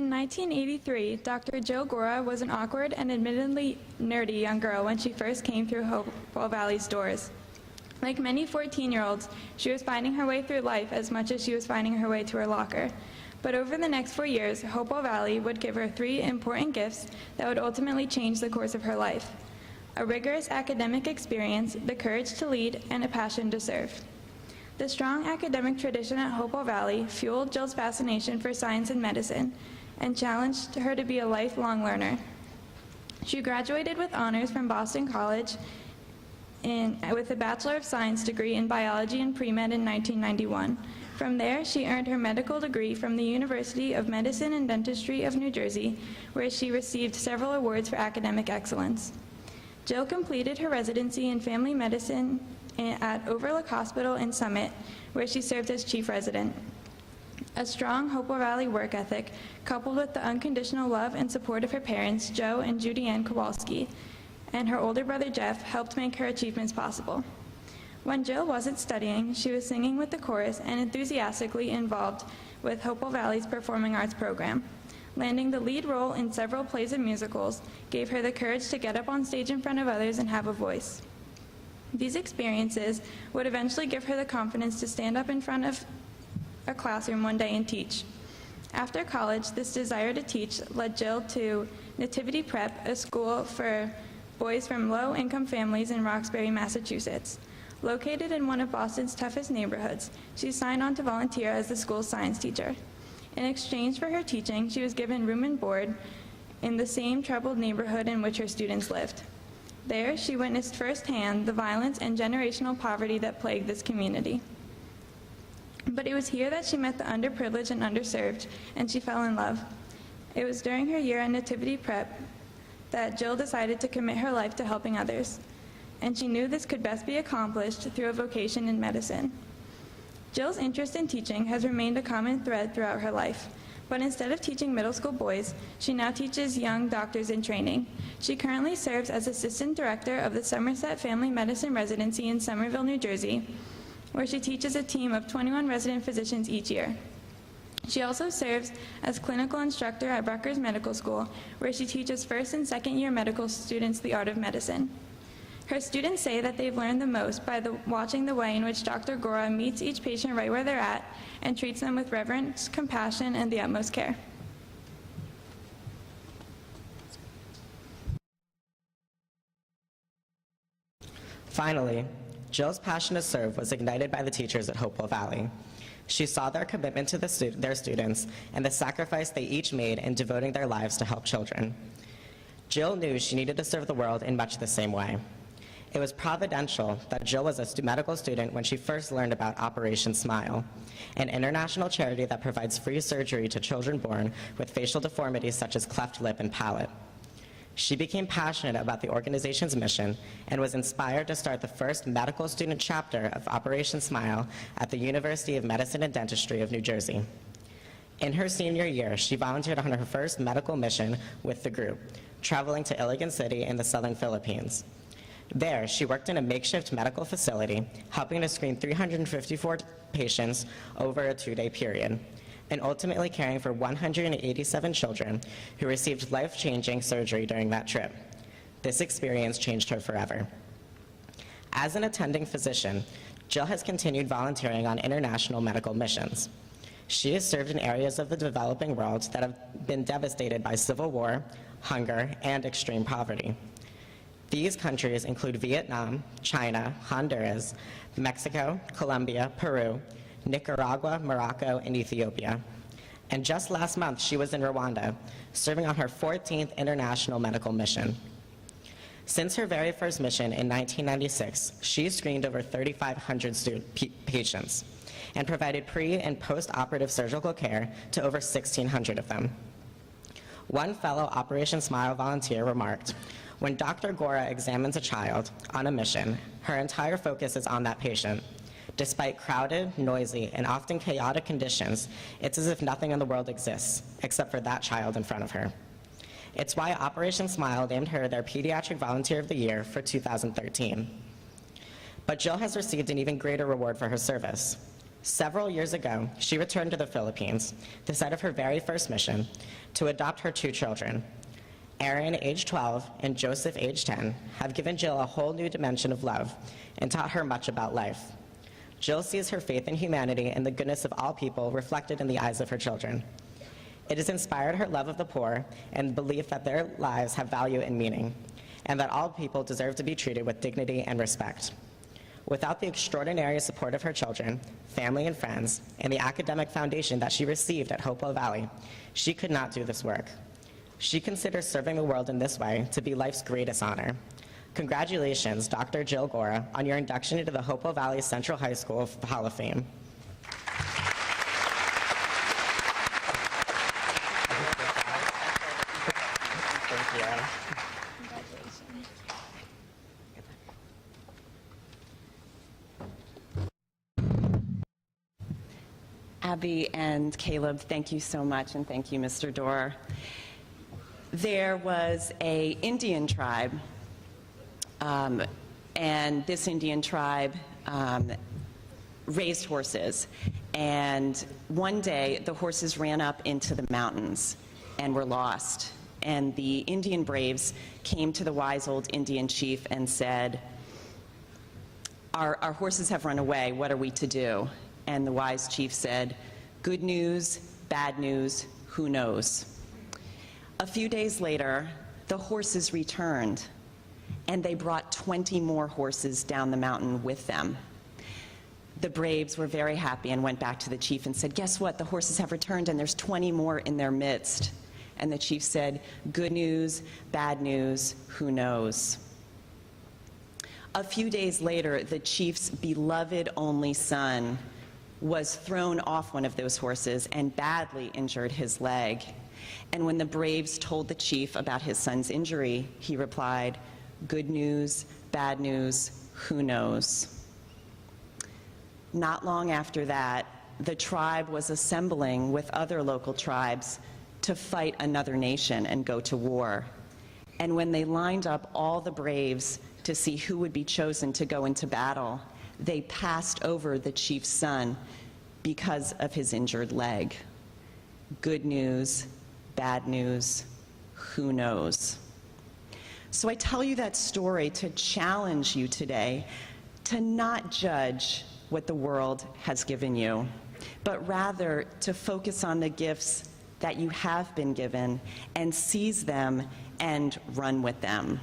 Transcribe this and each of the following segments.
In 1983, Dr. Jill Gora was an awkward and admittedly nerdy young girl when she first came through Hopewell Valley's doors. Like many 14-year-olds, she was finding her way through life as much as she was finding her way to her locker. But over the next 4 years, Hopewell Valley would give her 3 important gifts that would ultimately change the course of her life: a rigorous academic experience, the courage to lead, and a passion to serve. The strong academic tradition at Hopewell Valley fueled Jill's fascination for science and medicine and challenged her to be a lifelong learner. She graduated with honors from Boston College with a Bachelor of Science degree in biology and pre-med in 1991. From there, she earned her medical degree from the University of Medicine and Dentistry of New Jersey, where she received several awards for academic excellence. Jill completed her residency in family medicine at Overlook Hospital in Summit, where she served as chief resident. A strong Hopewell Valley work ethic, coupled with the unconditional love and support of her parents, Joe and Judy Ann Kowalski, and her older brother Jeff, helped make her achievements possible. When Jill wasn't studying, she was singing with the chorus and enthusiastically involved with Hopewell Valley's performing arts program. Landing the lead role in several plays and musicals gave her the courage to get up on stage in front of others and have a voice. These experiences would eventually give her the confidence to stand up in front of a classroom one day and teach. After college, this desire to teach led Jill to Nativity Prep, a school for boys from low-income families in Roxbury, Massachusetts. Located in one of Boston's toughest neighborhoods, she signed on to volunteer as the school's science teacher. In exchange for her teaching, she was given room and board in the same troubled neighborhood in which her students lived. There, she witnessed firsthand the violence and generational poverty that plagued this community. But it was here that she met the underprivileged and underserved, and she fell in love. It was during her year at Nativity Prep that Jill decided to commit her life to helping others, and she knew this could best be accomplished through a vocation in medicine. Jill's interest in teaching has remained a common thread throughout her life, but instead of teaching middle school boys, she now teaches young doctors in training. She currently serves as assistant director of the Somerset Family Medicine Residency in Somerville, New Jersey, where she teaches a team of 21 resident physicians each year. She also serves as clinical instructor at Rutgers Medical School, where she teaches first and second year medical students the art of medicine. Her students say that they've learned the most by watching the way in which Dr. Gora meets each patient right where they're at and treats them with reverence, compassion, and the utmost care. Finally, Jill's passion to serve was ignited by the teachers at Hopewell Valley. She saw their commitment to their students and the sacrifice they each made in devoting their lives to help children. Jill knew she needed to serve the world in much the same way. It was providential that Jill was a medical student when she first learned about Operation Smile, an international charity that provides free surgery to children born with facial deformities such as cleft lip and palate. She became passionate about the organization's mission and was inspired to start the first medical student chapter of Operation Smile at the University of Medicine and Dentistry of New Jersey. In her senior year, she volunteered on her first medical mission with the group, traveling to Iligan City in the southern Philippines. There, she worked in a makeshift medical facility, helping to screen 354 patients over a 2-day period, and ultimately caring for 187 children who received life-changing surgery during that trip. This experience changed her forever. As an attending physician, Jill has continued volunteering on international medical missions. She has served in areas of the developing world that have been devastated by civil war, hunger, and extreme poverty. These countries include Vietnam, China, Honduras, Mexico, Colombia, Peru, Nicaragua, Morocco, and Ethiopia. And just last month, she was in Rwanda, serving on her 14th international medical mission. Since her very first mission in 1996, she's screened over 3,500 patients and provided pre- and post-operative surgical care to over 1,600 of them. One fellow Operation Smile volunteer remarked, "When Dr. Gora examines a child on a mission, her entire focus is on that patient. Despite crowded, noisy, and often chaotic conditions, it's as if nothing in the world exists except for that child in front of her." It's why Operation Smile named her their Pediatric Volunteer of the Year for 2013. But Jill has received an even greater reward for her service. Several years ago, she returned to the Philippines, the site of her very first mission, to adopt her 2 children. Aaron, age 12, and Joseph, age 10, have given Jill a whole new dimension of love and taught her much about life. Jill sees her faith in humanity and the goodness of all people reflected in the eyes of her children. It has inspired her love of the poor and belief that their lives have value and meaning, and that all people deserve to be treated with dignity and respect. Without the extraordinary support of her children, family and friends, and the academic foundation that she received at Hopewell Valley, she could not do this work. She considers serving the world in this way to be life's greatest honor. Congratulations, Dr. Jill Gora, on your induction into the Hopewell Valley Central High School Hall of Fame. Thank you. Congratulations. Abey and Caleb, thank you so much, and thank you, Mr. Duer. There was an Indian tribe, and this Indian tribe raised horses. And one day, the horses ran up into the mountains and were lost. And the Indian braves came to the wise old Indian chief and said, our horses have run away, what are we to do? And the wise chief said, good news, bad news, who knows? A few days later, the horses returned, and they brought 20 more horses down the mountain with them. The braves were very happy and went back to the chief and said, guess what, the horses have returned and there's 20 more in their midst. And the chief said, good news, bad news, who knows? A few days later, the chief's beloved only son was thrown off one of those horses and badly injured his leg. And when the braves told the chief about his son's injury, he replied, good news, bad news, who knows? Not long after that, the tribe was assembling with other local tribes to fight another nation and go to war. And when they lined up all the braves to see who would be chosen to go into battle, they passed over the chief's son because of his injured leg. Good news, bad news, who knows? So I tell you that story to challenge you today to not judge what the world has given you, but rather to focus on the gifts that you have been given and seize them and run with them.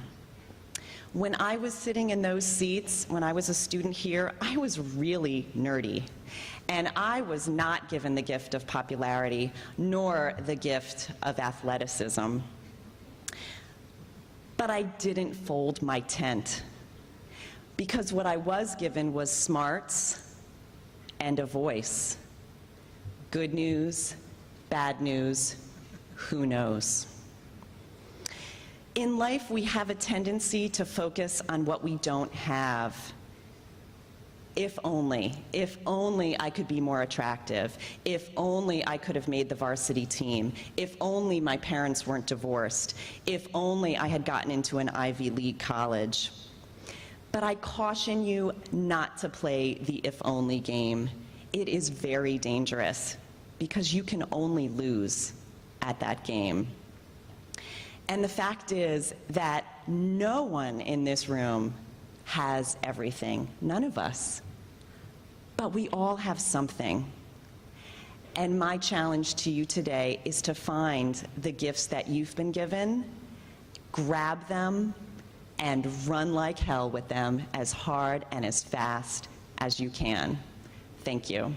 When I was sitting in those seats, when I was a student here, I was really nerdy. And I was not given the gift of popularity, nor the gift of athleticism. But I didn't fold my tent, because what I was given was smarts and a voice. Good news, bad news, who knows? In life, we have a tendency to focus on what we don't have. If only I could be more attractive. If only I could have made the varsity team. If only my parents weren't divorced. If only I had gotten into an Ivy League college. But I caution you not to play the if only game. It is very dangerous because you can only lose at that game. And the fact is that no one in this room has everything. None of us. But we all have something. And my challenge to you today is to find the gifts that you've been given, grab them, and run like hell with them as hard and as fast as you can. Thank you.